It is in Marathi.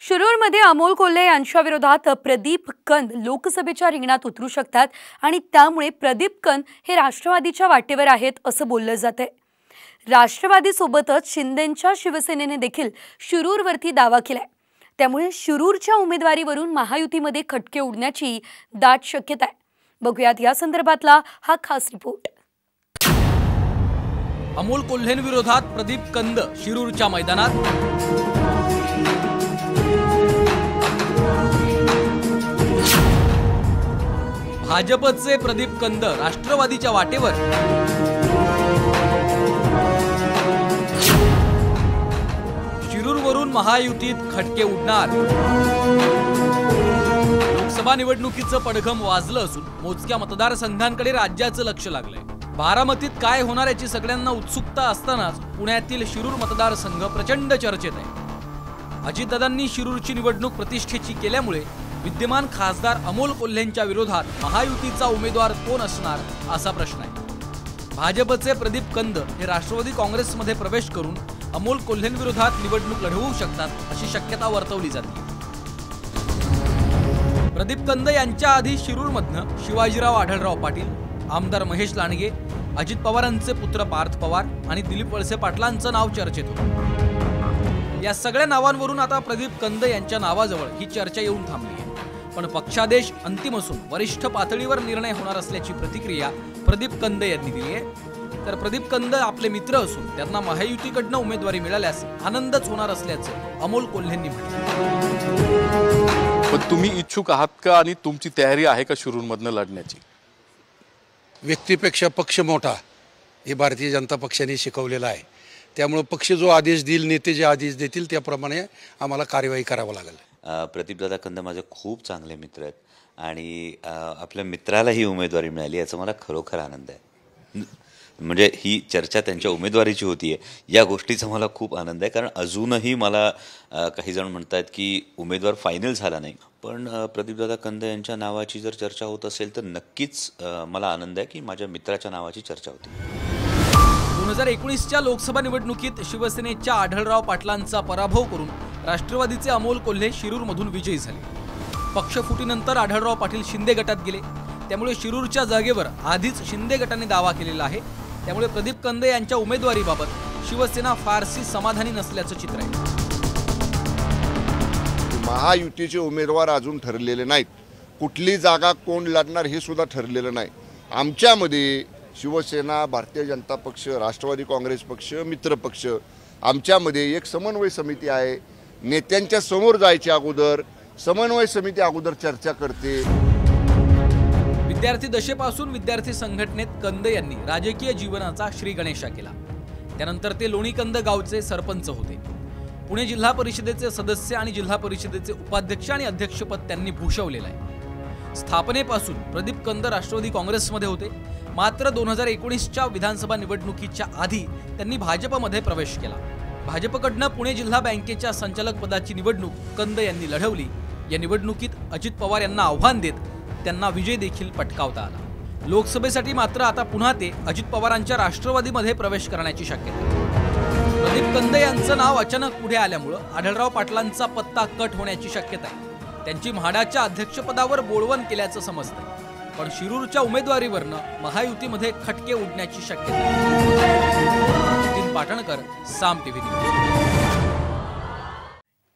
शिरूरमध्ये अमोल कोल्हे यांच्या विरोधात प्रदीप कंद लोकसभेच्या रिंगणात उतरू शकतात आणि त्यामुळे प्रदीप कंद हे राष्ट्रवादीच्या वाटेवर आहेत असं बोललं जातंय। राष्ट्रवादी सोबतच शिंदेंच्या शिवसेनेने देखील शिरूरवरती दावा केलाय। त्यामुळे शिरूरच्या उमेदवारीवरून महायुतीमध्ये खटके उडण्याची दाट शक्यता आहे। बघूयात या संदर्भातला हा खास रिपोर्ट। अमोल कोल्हेंविरोधात प्रदीप कंद शिरूरच्या मैदानात। भाजपचे प्रदीप कंद राष्ट्रवादीच्या वाटेवर। शिरूरवरून महायुतीत खटके उडणार। लोकसभा निवडणुकीचं पडघम वाजलं असून मोजक्या मतदारसंघांकडे राज्याचं लक्ष लागलंय। बारामतीत काय होणार याची सगळ्यांना उत्सुकता असतानाच पुण्यातील शिरूर मतदारसंघ प्रचंड चर्चेत आहे। अजितदादांनी शिरूरची निवडणूक प्रतिष्ठेची केल्यामुळे विद्यमान खासदार अमोल कोल्हेंच्या विरोधात महायुतीचा उमेदवार कोण असणार असा प्रश्न आहे। भाजपचे प्रदीप कंद हे राष्ट्रवादी काँग्रेसमध्ये प्रवेश करून अमोल कोल्हेंविरोधात निवडणूक लढवू शकतात अशी शक्यता वर्तवली जाते। प्रदीप कंद यांच्या आधी शिरूरमधनं शिवाजीराव आढळराव पाटील, आमदार महेश लांडगे, अजित पवारांचे पुत्र पार्थ पवार आणि दिलीप वळसे पाटलांचं नाव चर्चेत होतं। या सगळ्या नावांवरून आता प्रदीप कंद यांच्या नावाजवळ ही चर्चा येऊन थांबली आहे। पण पक्षादेश अंतिम असून वरिष्ठ पातळीवर निर्णय होणार असल्याची प्रतिक्रिया प्रदीप कंद यांनी दिली आहे। तर प्रदीप कंद आपले मित्र असून त्यांना महायुतीकडनं उमेदवारी मिळाल्यास आनंदच होणार असल्याचं अमोल कोल्हेंनी म्हटलं। पण तुम्ही इच्छुक आहात का आणि तुमची तयारी आहे का शिरूरमधनं लढण्याची? व्यक्तीपेक्षा पक्ष मोठा हे भारतीय जनता पक्षाने शिकवलेलं आहे। त्यामुळे पक्ष जो आदेश देईल, नेते जे आदेश देतील त्याप्रमाणे आम्हाला कार्यवाही करावं लागेल। प्रदीपदादा कंद माझे खूप चांगले मित्र आहेत आणि आपल्या मित्राला ही उमेदवारी मिळाली याचा मला खरोखर आनंद आहे। म्हणजे ही चर्चा त्यांच्या उमेदवारीची होती आहे या गोष्टीचा मला खूप आनंद आहे, कारण अजूनही मला काही जण म्हणतात की उमेदवार फायनल झाला नाही। पण प्रदीपदादा कंद यांच्या नावाची जर चर्चा होत असेल तर नक्कीच मला आनंद आहे की माझ्या मित्राच्या नावाची चर्चा होती। 2019च्या लोकसभा निवडणुकीत शिवसेनेच्या आढळराव पाटलांचा पराभव करून राष्ट्रवादीचे अमोल कोल्हे शिरूरमधून विजयी झाले। पक्षफुटीनंतर आढळराव पाटील शिंदे गटात गेले, त्यामुळे शिरूरच्या जागेवर आधीच शिंदे गटाने दावा केलेला आहे। त्यामुळे प्रदीप कंद यांच्या उमेदवारीबाबत शिवसेना फारशी समाधानी नसल्याचं चित्र आहे। महायुतीचे उमेदवार अजून ठरलेले नाहीत, कुठली जागा कोण लढणार हे सुद्धा ठरलेलं नाही। आमच्यामध्ये शिवसेना, भारतीय जनता पक्ष, राष्ट्रवादी काँग्रेस पक्ष, मित्र पक्ष आमच्यामध्ये एक समन्वय समिती आहे। नेत्यांच्या समोर जायच्या अगोदर समन्वय समिती अगोदर चर्चा करते। विद्यार्थी दशेपासून विद्यार्थी संघटनेत कंद यांनी राजकीय जीवनाचा श्रीगणेशा केला। त्यानंतर ते लोणीकंद गावचे सरपंच होते। पुणे जिल्हा परिषदेचे सदस्य आणि जिल्हा परिषदेचे उपाध्यक्ष आणि अध्यक्षपद त्यांनी भूषवलेलं आहे। स्थापनेपासून प्रदीप कंद राष्ट्रवादी काँग्रेसमध्ये होते, मात्र 2019च्या विधानसभा निवडणुकीच्या आधी त्यांनी भाजपमध्ये प्रवेश केला। भाजपकडनं पुणे जिल्हा बँकेच्या संचालक पदाची निवडणूक कंद यांनी लढवली। या निवडणुकीत अजित पवार यांना आव्हान देत त्यांना विजय देखील पटकावता आला। लोकसभेसाठी मात्र आता पुन्हा ते अजित पवारांच्या राष्ट्रवादीमध्ये प्रवेश करण्याची शक्यता आहे। प्रदीप कंद यांचं नाव अचानक पुढे आल्यामुळे आढळराव पाटलांचा पत्ता कट होण्याची शक्यता आहे। त्यांची म्हाडाच्या अध्यक्षपदावर बोळवण केल्याचं समजतंय, पण शिरूरच्या उमेदवारीवरनं महायुतीमध्ये खटके उडण्याची शक्यता आहे। नितीन पाटणकर, साम टीव्ही न्यूज।